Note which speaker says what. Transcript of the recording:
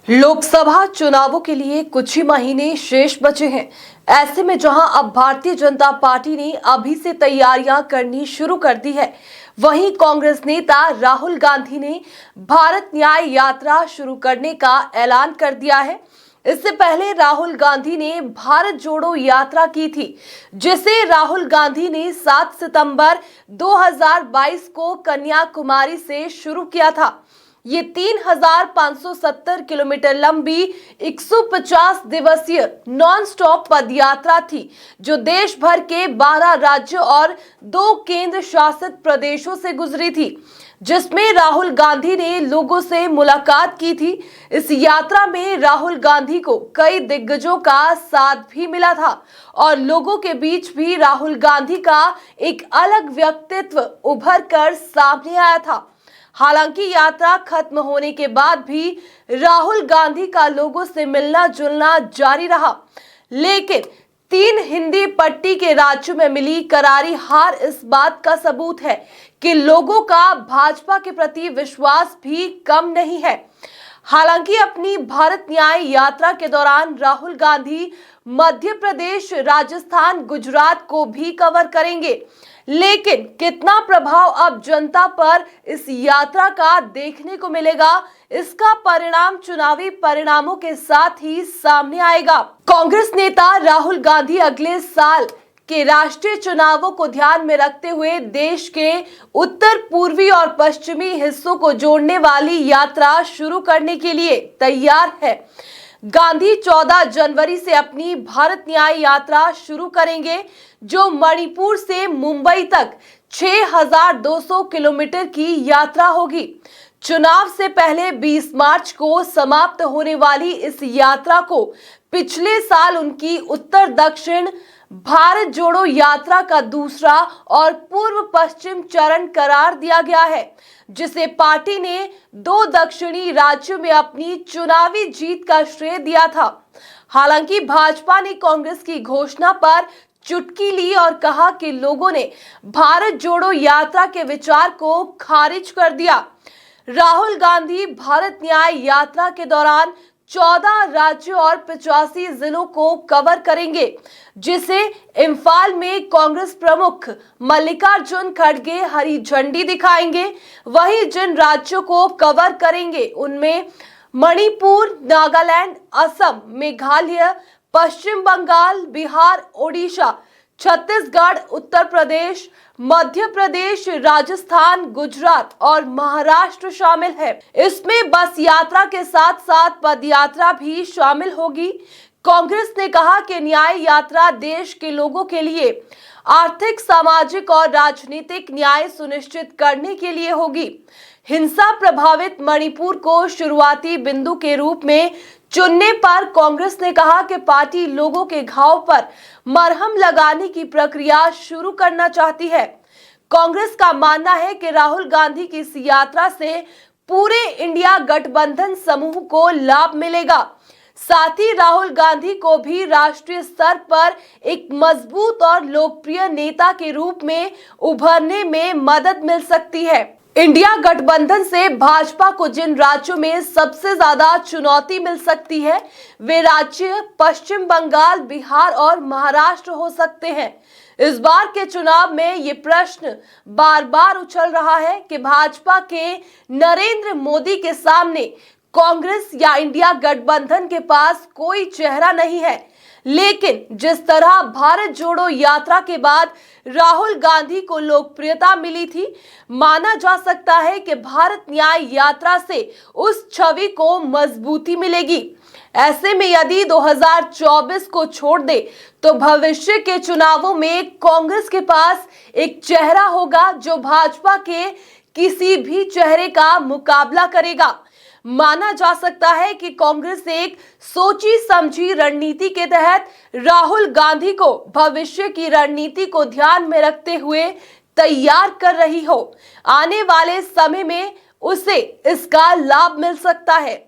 Speaker 1: लोकसभा चुनावों के लिए कुछ ही महीने शेष बचे हैं। ऐसे में जहां अब भारतीय जनता पार्टी ने अभी से तैयारियां करनी शुरू कर दी है, वहीं कांग्रेस नेता राहुल गांधी ने भारत न्याय यात्रा शुरू करने का ऐलान कर दिया है। इससे पहले राहुल गांधी ने भारत जोड़ो यात्रा की थी, जिसे राहुल गांधी ने 7 सितंबर 2022 को कन्याकुमारी से शुरू किया था। ये 3,570 किलोमीटर लंबी 150 दिवसीय नॉन स्टॉप पदयात्रा थी, जो देश भर के 12 राज्यों और 2 केंद्र शासित प्रदेशों से गुजरी थी, जिसमें राहुल गांधी ने लोगों से मुलाकात की थी। इस यात्रा में राहुल गांधी को कई दिग्गजों का साथ भी मिला था और लोगों के बीच भी राहुल गांधी का एक अलग व्यक्तित्व उभर कर सामने आया था। हालांकि यात्रा खत्म होने के बाद भी राहुल गांधी का लोगों से मिलना जुलना जारी रहा, लेकिन 3 हिंदी पट्टी के राज्यों में मिली करारी हार इस बात का सबूत है कि लोगों का भाजपा के प्रति विश्वास भी कम नहीं है। हालांकि अपनी भारत न्याय यात्रा के दौरान राहुल गांधी मध्य प्रदेश, राजस्थान, गुजरात को भी कवर करेंगे, लेकिन कितना प्रभाव अब जनता पर इस यात्रा का देखने को मिलेगा, इसका परिणाम चुनावी परिणामों के साथ ही सामने आएगा। कांग्रेस नेता राहुल गांधी अगले साल के राष्ट्रीय चुनावों को ध्यान में रखते हुए देश के उत्तर पूर्वी और पश्चिमी हिस्सों को जोड़ने वाली यात्रा शुरू करने के लिए तैयार है। गांधी 14 जनवरी से अपनी भारत न्याय यात्रा शुरू करेंगे, जो मणिपुर से मुंबई तक 6,200 किलोमीटर की यात्रा होगी। चुनाव से पहले 20 मार्च को समाप्त होने वाली इस यात्रा को पिछले साल उनकी उत्तर दक्षिण भारत जोड़ो यात्रा का दूसरा और पूर्व पश्चिम चरण करार दिया गया है, जिसे पार्टी ने 2 दक्षिणी राज्यों में अपनी चुनावी जीत का श्रेय दिया था। हालांकि भाजपा ने कांग्रेस की घोषणा पर चुटकी ली और कहा कि लोगों ने भारत जोड़ो यात्रा के विचार को खारिज कर दिया। राहुल गांधी भारत न्याय यात्रा के दौरान 14 राज्यों और 85 जिलों को कवर करेंगे, जिसे इम्फाल में कांग्रेस प्रमुख मल्लिकार्जुन खड़गे हरी झंडी दिखाएंगे। वहीं जिन राज्यों को कवर करेंगे उनमें मणिपुर, नागालैंड, असम, मेघालय, पश्चिम बंगाल, बिहार, ओडिशा, छत्तीसगढ़, उत्तर प्रदेश, मध्य प्रदेश, राजस्थान, गुजरात और महाराष्ट्र शामिल है। इसमें बस यात्रा के साथ साथ पदयात्रा भी शामिल होगी। कांग्रेस ने कहा कि न्याय यात्रा देश के लोगों के लिए आर्थिक, सामाजिक और राजनीतिक न्याय सुनिश्चित करने के लिए होगी। हिंसा प्रभावित मणिपुर को शुरुआती बिंदु के रूप में चुनने पर कांग्रेस ने कहा कि पार्टी लोगों के घाव पर मरहम लगाने की प्रक्रिया शुरू करना चाहती है। कांग्रेस का मानना है कि राहुल गांधी की इस यात्रा से पूरे इंडिया गठबंधन समूह को लाभ मिलेगा। साथ ही राहुल गांधी को भी राष्ट्रीय स्तर पर एक मजबूत और लोकप्रिय नेता के रूप में उभरने में मदद मिल सकती है। इंडिया गठबंधन से भाजपा को जिन राज्यों में सबसे ज्यादा चुनौती मिल सकती है, वे राज्य पश्चिम बंगाल, बिहार और महाराष्ट्र हो सकते हैं। इस बार के चुनाव में ये प्रश्न बार बार उछल रहा है कि भाजपा के नरेंद्र मोदी के सामने कांग्रेस या इंडिया गठबंधन के पास कोई चेहरा नहीं है, लेकिन जिस तरह भारत जोड़ो यात्रा के बाद राहुल गांधी को लोकप्रियता मिली थी, माना जा सकता है कि भारत न्याय यात्रा से उस छवि को मजबूती मिलेगी। ऐसे में यदि 2024 को छोड़ दे तो भविष्य के चुनावों में कांग्रेस के पास एक चेहरा होगा जो भाजपा के किसी भी चेहरे का मुकाबला करेगा। माना जा सकता है कि कांग्रेस एक सोची समझी रणनीति के तहत राहुल गांधी को भविष्य की रणनीति को ध्यान में रखते हुए तैयार कर रही हो। आने वाले समय में उसे इसका लाभ मिल सकता है।